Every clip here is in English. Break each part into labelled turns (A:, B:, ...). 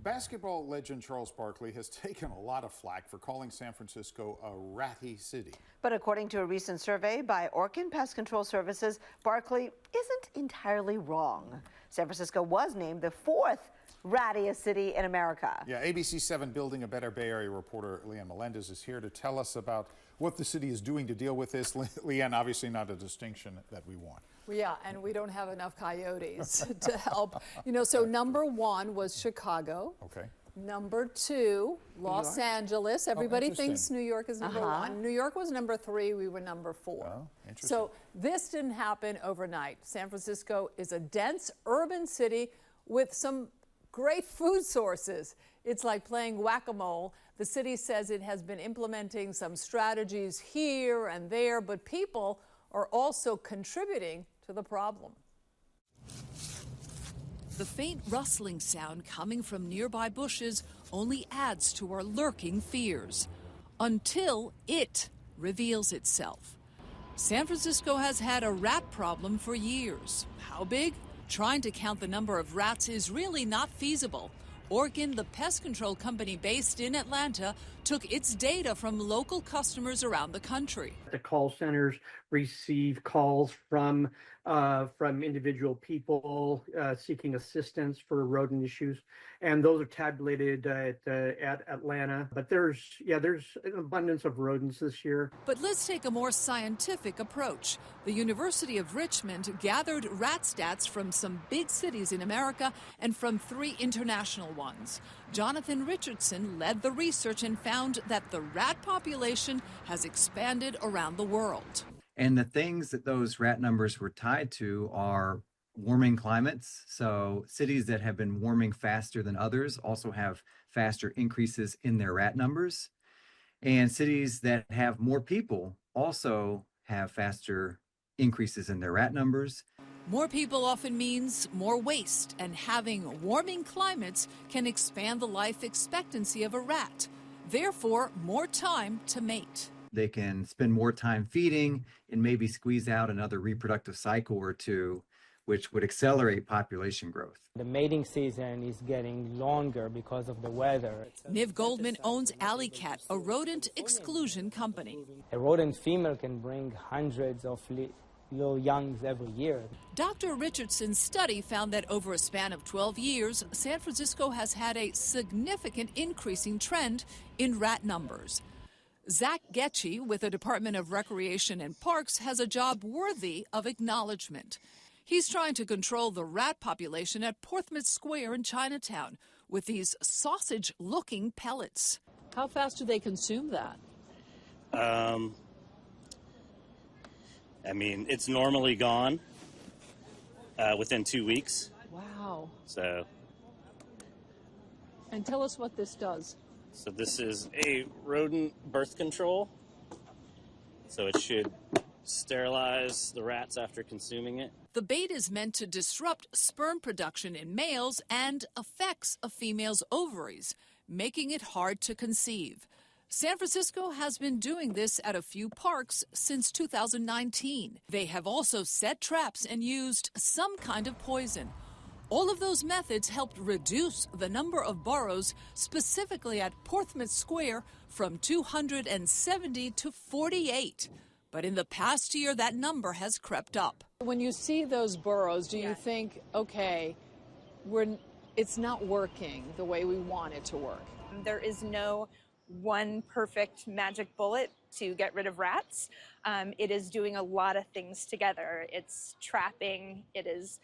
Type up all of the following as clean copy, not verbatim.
A: Basketball legend Charles Barkley has taken a lot of flack for calling San Francisco a ratty city.
B: But according to a recent survey by Orkin Pest Control Services, Barkley isn't entirely wrong. San Francisco was named the fourth rattiest city in America.
A: Yeah, ABC 7 Building a Better Bay Area reporter Leanne Melendez is here to tell us about what the city is doing to deal with this. Leanne, obviously not a distinction that we want.
C: Well, yeah, and we don't have enough coyotes to help. So number one was Chicago.
A: Okay.
C: Number two, Los Angeles. Everybody thinks New York is number one. New York was number three. We were number four.
A: Oh, interesting.
C: So this didn't happen overnight. San Francisco is a dense urban city with some great food sources. It's like playing whack-a-mole. The city says it has been implementing some strategies here and there, but people are also contributing to the problem.
D: The faint rustling sound coming from nearby bushes only adds to our lurking fears, until it reveals itself. San Francisco has had a rat problem for years. How big? Trying to count the number of rats is really not feasible. Orkin, the pest control company based in Atlanta, took its data from local customers around the country.
E: The call centers receive calls from individual people seeking assistance for rodent issues, and those are tabulated at Atlanta. But there's an abundance of rodents this year.
D: But let's take a more scientific approach. The University of Richmond gathered rat stats from some big cities in America and from 3 international ones. Jonathan Richardson led the research and found that the rat population has expanded around the world.
F: And the things that those rat numbers were tied to are warming climates. So cities that have been warming faster than others also have faster increases in their rat numbers. And cities that have more people also have faster increases in their rat numbers.
D: More people often means more waste, and having warming climates can expand the life expectancy of a rat. Therefore, more time to mate.
F: They can spend more time feeding and maybe squeeze out another reproductive cycle or two, which would accelerate population growth.
G: The mating season is getting longer because of the weather.
D: Niv Goldman owns Alley Cat, a rodent exclusion company.
G: A rodent female can bring hundreds of little youngs every year.
D: Dr. Richardson's study found that over a span of 12 years, San Francisco has had a significant increasing trend in rat numbers. Zach Getchy with the Department of Recreation and Parks has a job worthy of acknowledgement. He's trying to control the rat population at Portsmouth Square in Chinatown with these sausage-looking pellets. How fast do they consume that?
H: I mean, it's normally gone within 2 weeks.
C: Wow.
H: So.
C: And tell us what this does.
H: So this is a rodent birth control. So it should sterilize the rats after consuming it.
D: The bait is meant to disrupt sperm production in males and affects a female's ovaries, making it hard to conceive. San Francisco has been doing this at a few parks since 2019. They have also set traps and used some kind of poison. All of those methods helped reduce the number of burrows, specifically at Portsmouth Square, from 270 to 48. But in the past year, that number has crept up.
C: When you see those burrows, do you think, okay, it's not working the way we want it to work?
I: There is no one perfect magic bullet to get rid of rats. It is doing a lot of things together. It's trapping, it is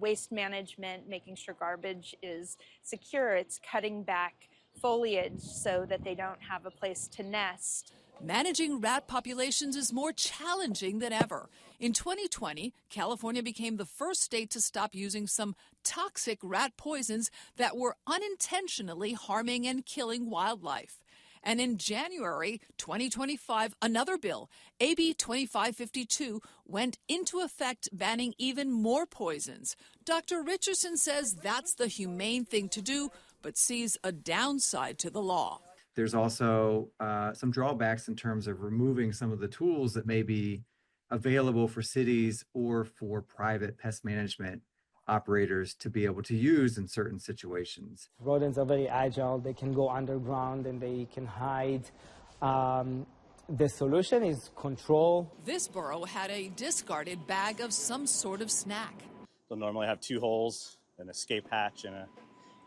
I: waste management, making sure garbage is secure. It's cutting back foliage so that they don't have a place to nest.
D: Managing rat populations is more challenging than ever. In 2020, California became the first state to stop using some toxic rat poisons that were unintentionally harming and killing wildlife. And in January 2025, another bill, AB 2552, went into effect banning even more poisons. Dr. Richardson says that's the humane thing to do, but sees a downside to the law.
F: There's also some drawbacks in terms of removing some of the tools that may be available for cities or for private pest management operators to be able to use in certain situations.
G: Rodents are very agile. They can go underground and they can hide. The solution is control.
D: This burrow had a discarded bag of some sort of snack.
H: They'll normally have 2 holes, an escape hatch, and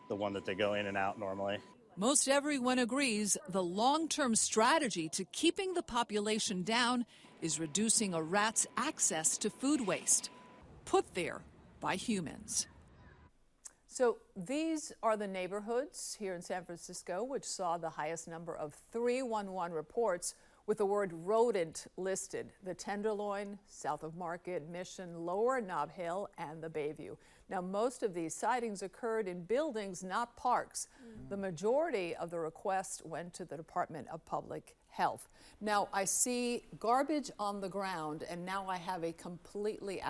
H: the one that they go in and out normally.
D: Most everyone agrees the long-term strategy to keeping the population down is reducing a rat's access to food waste, put there by humans.
C: So these are the neighborhoods here in San Francisco which saw the highest number of 311 reports with the word rodent listed: the Tenderloin, south of Market, Mission, Lower Nob Hill, and the Bayview. Now, most of these sightings occurred in buildings, not parks. The majority of the requests went to the Department of Public Health. Now, I see garbage on the ground, and now I have a completely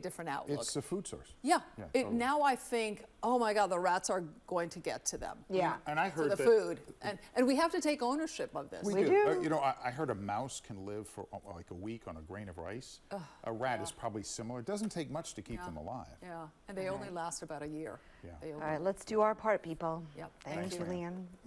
C: different outlook.
A: It's a food source.
C: Yeah.
A: Totally.
C: Now I think, oh my God, the rats are going to get to them.
B: Yeah.
A: And I heard
C: To the
A: that
C: food. And we have to take ownership of this.
B: We do.
A: You know, I heard a mouse can live for like a week on a grain of rice. A rat is probably similar. It doesn't take much to keep them alive.
C: Yeah, and they only last about a year.
A: Yeah.
C: They
B: All
C: only-
B: right, let's do our part, people.
C: Yep.
B: Thank you, Leanne.